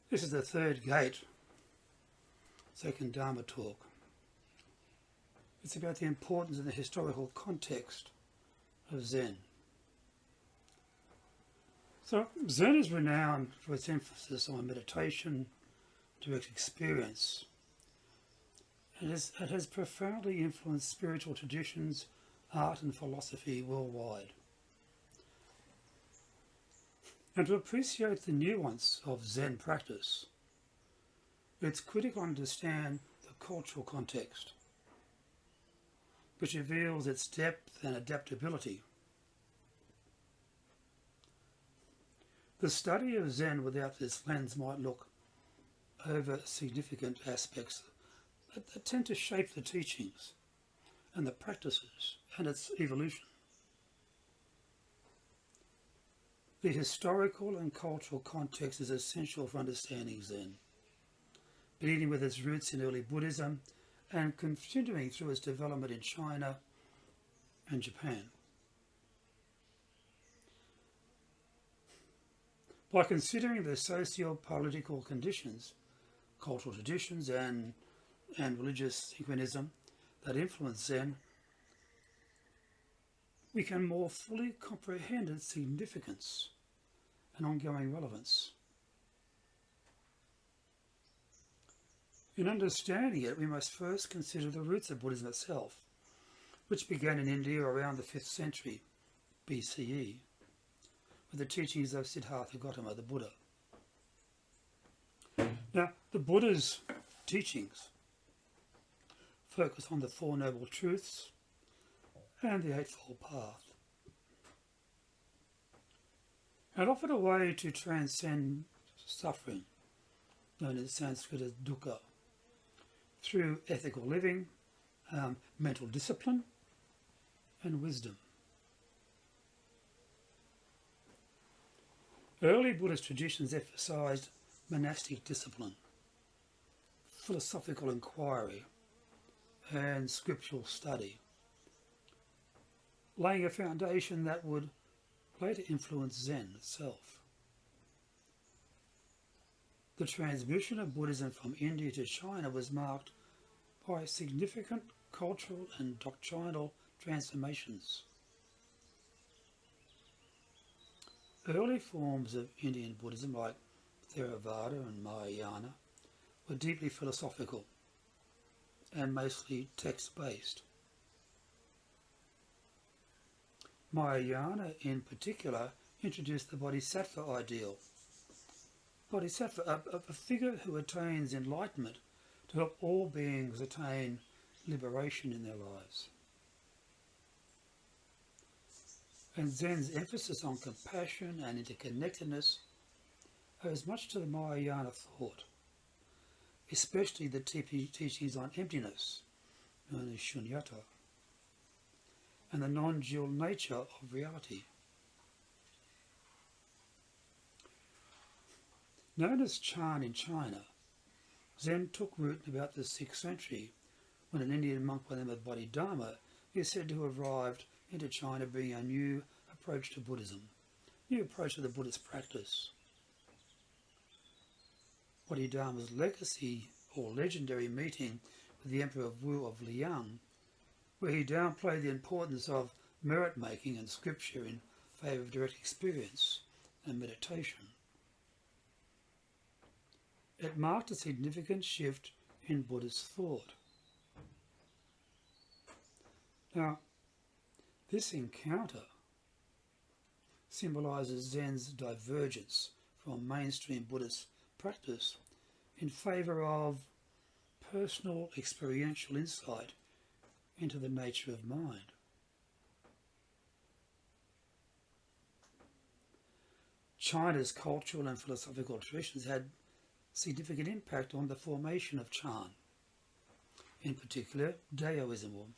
This is the third gate, second Dharma talk. It's about the importance and the historical context of Zen. So Zen is renowned for its emphasis on meditation, direct experience. It has profoundly influenced spiritual traditions, art and philosophy worldwide. And to appreciate the nuance of Zen practice, it's critical to understand the cultural context, which reveals its depth and adaptability. The study of Zen without this lens might look over significant aspects that tend to shape the teachings and the practices and its evolution. The historical and cultural context is essential for understanding Zen, beginning with its roots in early Buddhism and continuing through its development in China and Japan. By considering the socio-political conditions, cultural traditions and religious synchronism that influence Zen, we can more fully comprehend its significance and ongoing relevance. In understanding it, we must first consider the roots of Buddhism itself, which began in India around the 5th century BCE, with the teachings of Siddhartha Gautama, the Buddha. Now, the Buddha's teachings focus on the Four Noble Truths and the Eightfold Path, and offered a way to transcend suffering, known in Sanskrit as dukkha, through ethical living, mental discipline, and wisdom. Early Buddhist traditions emphasized monastic discipline, philosophical inquiry, and scriptural study, laying a foundation that would later influence Zen itself. The transmission of Buddhism from India to China was marked by significant cultural and doctrinal transformations. Early forms of Indian Buddhism, like Theravada and Mahayana, were deeply philosophical and mostly text-based. Mahayana, in particular, introduced the Bodhisattva ideal. Bodhisattva, a figure who attains enlightenment to help all beings attain liberation in their lives. And Zen's emphasis on compassion and interconnectedness owes much to the Mahayana thought, especially the teachings on emptiness, known as shunyata, and the non-dual nature of reality. Known as Chan in China, Zen took root in about the 6th century, when an Indian monk by the name of Dharma is said to have arrived into China bringing a new approach to Buddhism, new approach to the Buddhist practice. Bodhidharma's legacy or legendary meeting with the Emperor of Wu of Liang, where he downplayed the importance of merit-making and scripture in favour of direct experience and meditation. It marked a significant shift in Buddhist thought. Now, this encounter symbolises Zen's divergence from mainstream Buddhist practice in favour of personal experiential insight into the nature of mind. China's cultural and philosophical traditions had significant impact on the formation of Chan, in particular Taoism.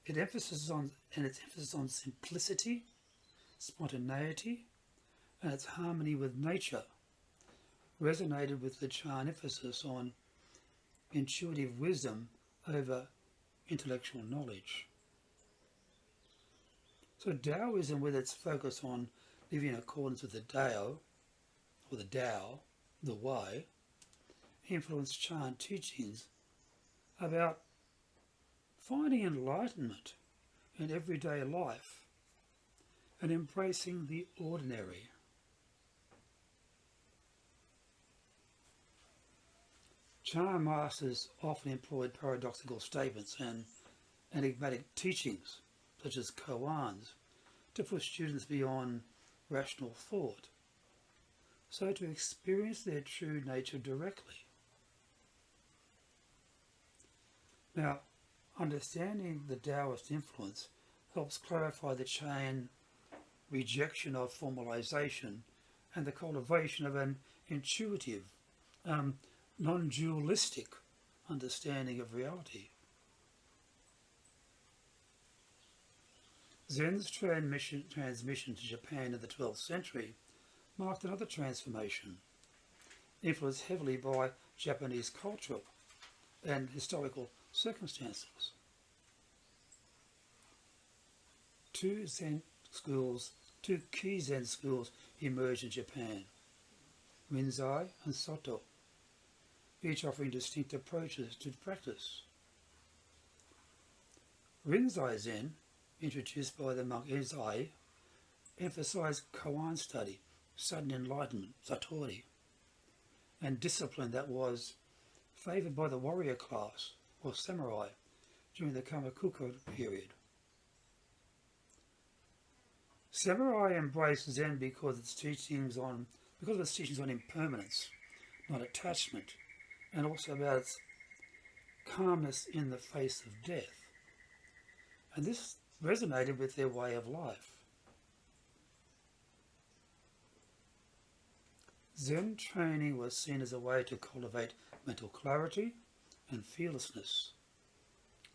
Its emphasis on simplicity, spontaneity, and its harmony with nature resonated with the Chan emphasis on intuitive wisdom over intellectual knowledge. So Taoism, with its focus on living in accordance with the Tao, or the Tao, the way, influenced Chan teachings about finding enlightenment in everyday life and embracing the ordinary. Chan masters often employed paradoxical statements and enigmatic teachings, such as koans, to push students beyond rational thought, so to experience their true nature directly. Now, understanding the Taoist influence helps clarify the Chan rejection of formalization and the cultivation of an intuitive, non-dualistic understanding of reality. Zen's transmission to Japan in the 12th century marked another transformation, influenced heavily by Japanese culture and historical circumstances. Two key Zen schools emerged in Japan, Rinzai and Soto, each offering distinct approaches to practice. Rinzai Zen, introduced by the monk Enzai, emphasized koan study, sudden enlightenment, satori, and discipline that was favored by the warrior class, or samurai, during the Kamakura period. Samurai embraced Zen because of its teachings on impermanence, not attachment, and also about its calmness in the face of death. And this resonated with their way of life. Zen training was seen as a way to cultivate mental clarity and fearlessness,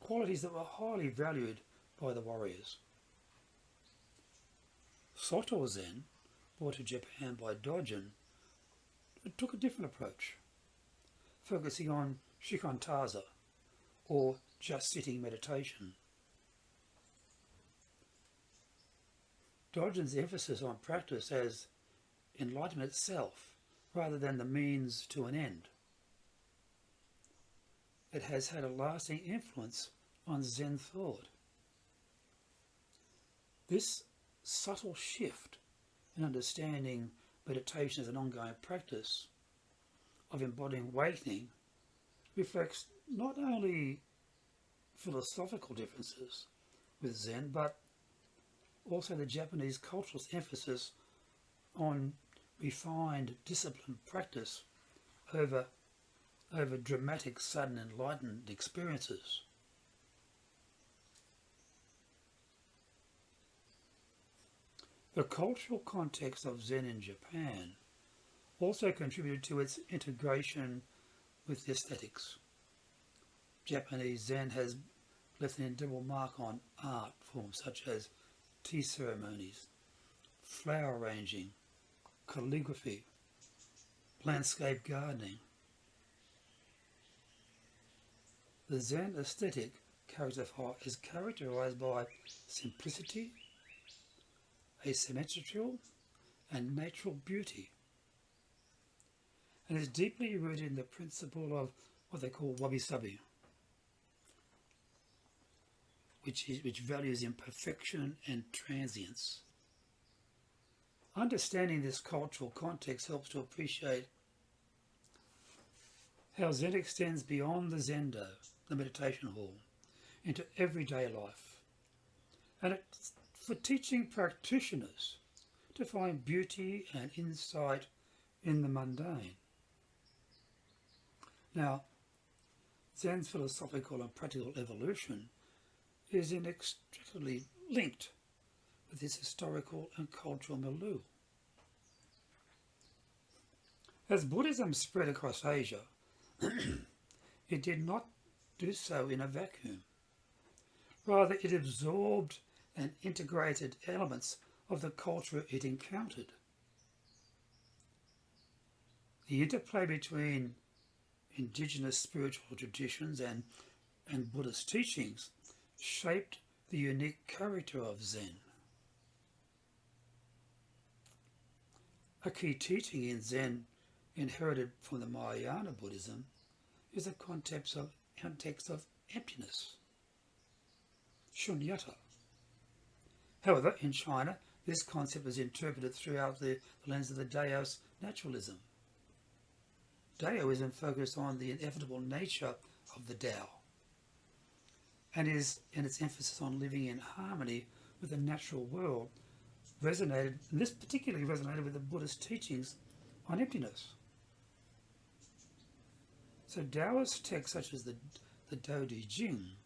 qualities that were highly valued by the warriors. Soto Zen, brought to Japan by Dojin, took a different approach, focusing on shikantaza, or just sitting meditation. Dojin's emphasis on practice as enlightenment itself, rather than the means to an end. It has had a lasting influence on Zen thought. This subtle shift in understanding meditation as an ongoing practice of embodying awakening reflects not only philosophical differences with Zen, but also the Japanese cultural emphasis on refined, disciplined practice over dramatic, sudden, enlightened experiences. The cultural context of Zen in Japan also contributed to its integration with aesthetics. Japanese Zen has left an indelible mark on art forms such as tea ceremonies, flower arranging, calligraphy, landscape gardening. The Zen aesthetic is characterized by simplicity, asymmetrical and natural beauty, and is deeply rooted in the principle of what they call wabi-sabi, which values imperfection and transience. Understanding this cultural context helps to appreciate how Zen extends beyond the Zendo, the meditation hall, into everyday life, and it's for teaching practitioners to find beauty and insight in the mundane. Now, Zen's philosophical and practical evolution is inextricably linked with its historical and cultural milieu. As Buddhism spread across Asia, it did not do so in a vacuum. Rather, it absorbed and integrated elements of the culture it encountered. The interplay between indigenous spiritual traditions and Buddhist teachings shaped the unique character of Zen. A key teaching in Zen inherited from the Mahayana Buddhism is the context of emptiness, shunyata. However, in China, this concept is interpreted throughout the lens of the Taoist naturalism. Taoism focused on the inevitable nature of the Tao and its emphasis on living in harmony with the natural world this particularly resonated with the Buddhist teachings on emptiness. So Taoist texts such as the Tao Te Ching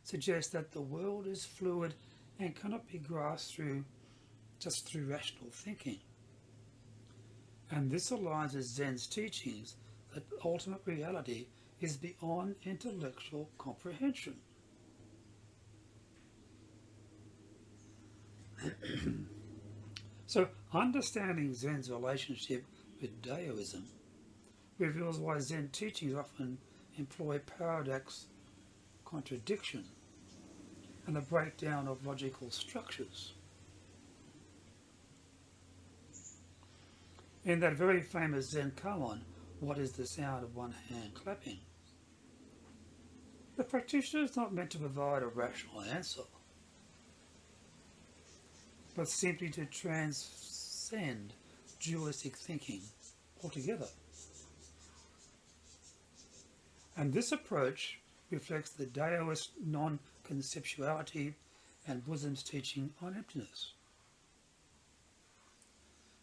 suggest that the world is fluid and cannot be grasped just through rational thinking. And this aligns with Zen's teachings that ultimate reality is beyond intellectual comprehension. So understanding Zen's relationship with Taoism reveals why Zen teachings often employ paradox, contradiction, and the breakdown of logical structures. In that very famous Zen koan, "What is the sound of one hand clapping?" the practitioner is not meant to provide a rational answer, but simply to transcend dualistic thinking altogether. And this approach reflects the Taoist non-conceptuality and Buddhism's teaching on emptiness,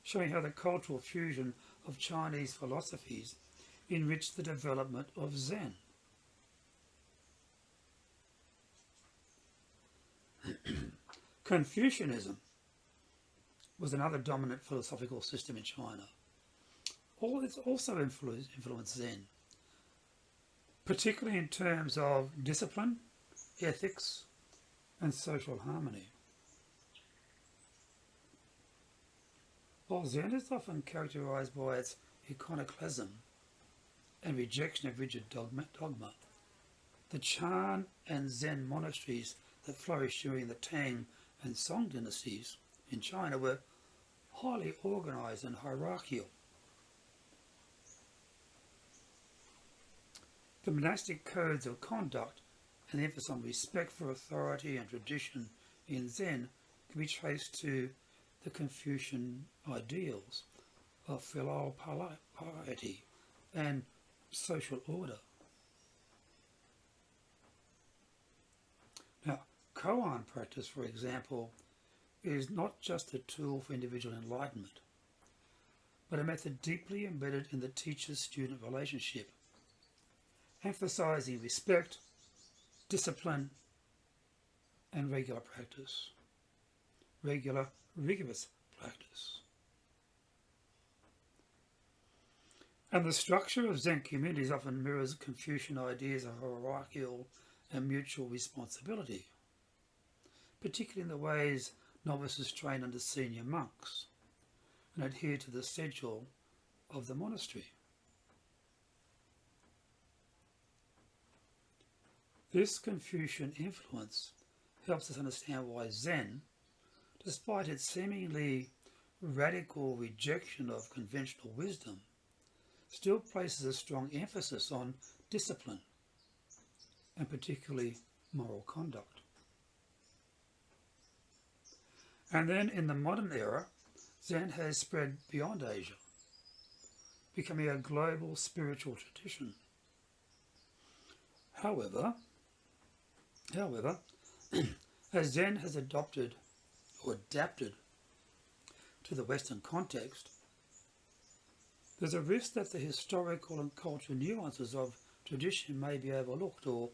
showing how the cultural fusion of Chinese philosophies enriched the development of Zen. Confucianism was another dominant philosophical system in China. It's also influenced Zen, particularly in terms of discipline, ethics, and social harmony. While Zen is often characterized by its iconoclasm and rejection of rigid dogma, the Chan and Zen monasteries that flourished during the Tang and Song dynasties in China were highly organized and hierarchical. The monastic codes of conduct and the emphasis on respect for authority and tradition in Zen can be traced to the Confucian ideals of filial piety and social order. Now, koan practice, for example, is not just a tool for individual enlightenment, but a method deeply embedded in the teacher-student relationship, emphasizing respect, discipline, and rigorous practice. And the structure of Zen communities often mirrors Confucian ideas of hierarchical and mutual responsibility, particularly in the ways novices train under senior monks and adhere to the schedule of the monastery. This Confucian influence helps us understand why Zen, despite its seemingly radical rejection of conventional wisdom, still places a strong emphasis on discipline and particularly moral conduct. And then in the modern era, Zen has spread beyond Asia, becoming a global spiritual tradition. However, as Zen has adapted to the Western context, there's a risk that the historical and cultural nuances of tradition may be overlooked or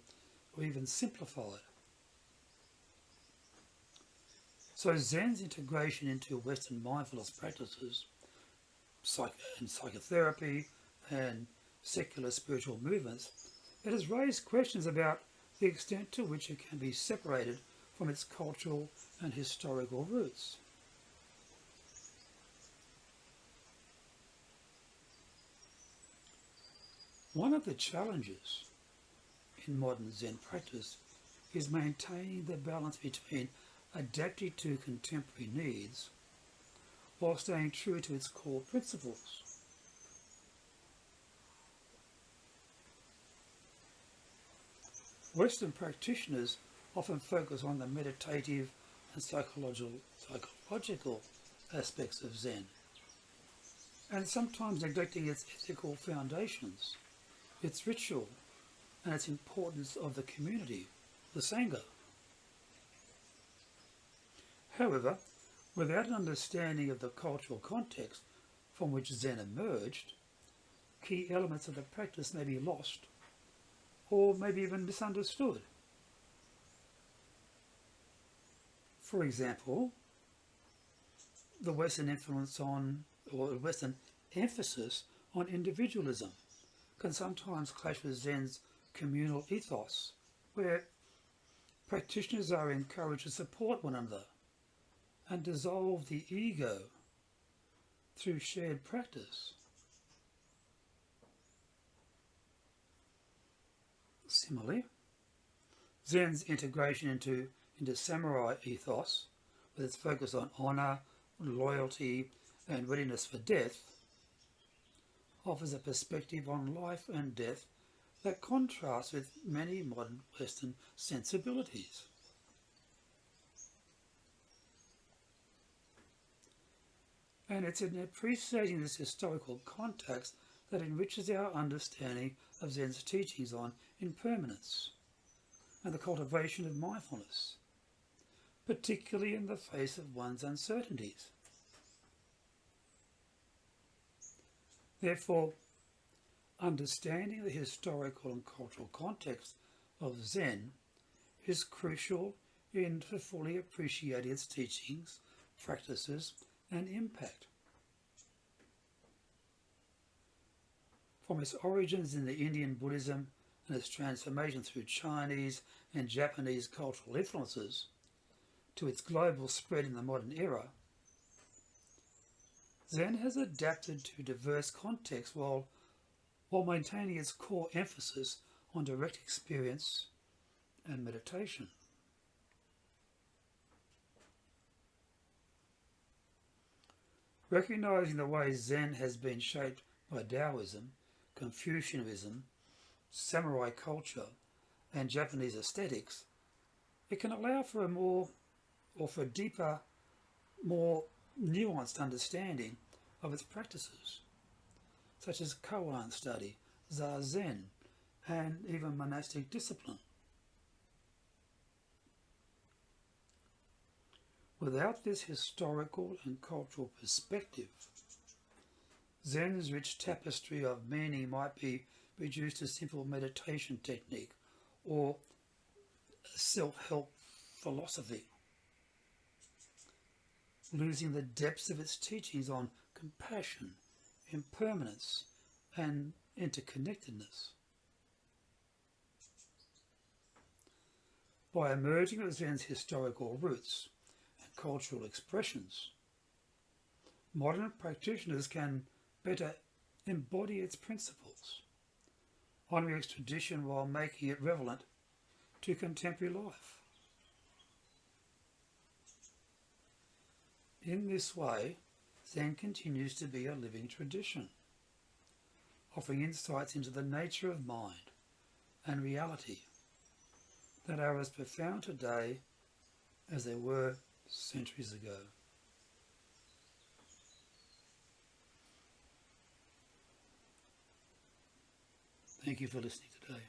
even simplified. So Zen's integration into Western mindfulness practices, psychotherapy, and secular spiritual movements, it has raised questions about the extent to which it can be separated from its cultural and historical roots. One of the challenges in modern Zen practice is maintaining the balance between adapting to contemporary needs while staying true to its core principles. Western practitioners often focus on the meditative and psychological aspects of Zen, and sometimes neglecting its ethical foundations, its ritual, and its importance of the community, the Sangha. However, without an understanding of the cultural context from which Zen emerged, key elements of the practice may be lost or maybe even misunderstood. For example, the Western influence on, or Western emphasis on individualism can sometimes clash with Zen's communal ethos, where practitioners are encouraged to support one another and dissolve the ego through shared practice. Similarly, Zen's integration into samurai ethos, with its focus on honour, loyalty and readiness for death, offers a perspective on life and death that contrasts with many modern Western sensibilities. And it's in appreciating this historical context that enriches our understanding of Zen's teachings on impermanence and the cultivation of mindfulness, particularly in the face of one's uncertainties. Therefore, understanding the historical and cultural context of Zen is crucial in fully appreciating its teachings, practices, and impact. From its origins in the Indian Buddhism and its transformation through Chinese and Japanese cultural influences to its global spread in the modern era, Zen has adapted to diverse contexts while maintaining its core emphasis on direct experience and meditation. Recognizing the way Zen has been shaped by Taoism, Confucianism, samurai culture, and Japanese aesthetics, it can allow for a deeper, more nuanced understanding of its practices, such as koan study, zazen, and even monastic discipline. Without this historical and cultural perspective, Zen's rich tapestry of meaning might be reduced to simple meditation technique or self-help philosophy, losing the depths of its teachings on compassion, impermanence, and interconnectedness. By emerging with Zen's historical roots and cultural expressions, modern practitioners can better embody its principles, honouring its tradition while making it relevant to contemporary life. In this way, Zen continues to be a living tradition, offering insights into the nature of mind and reality that are as profound today as they were centuries ago. Thank you for listening today.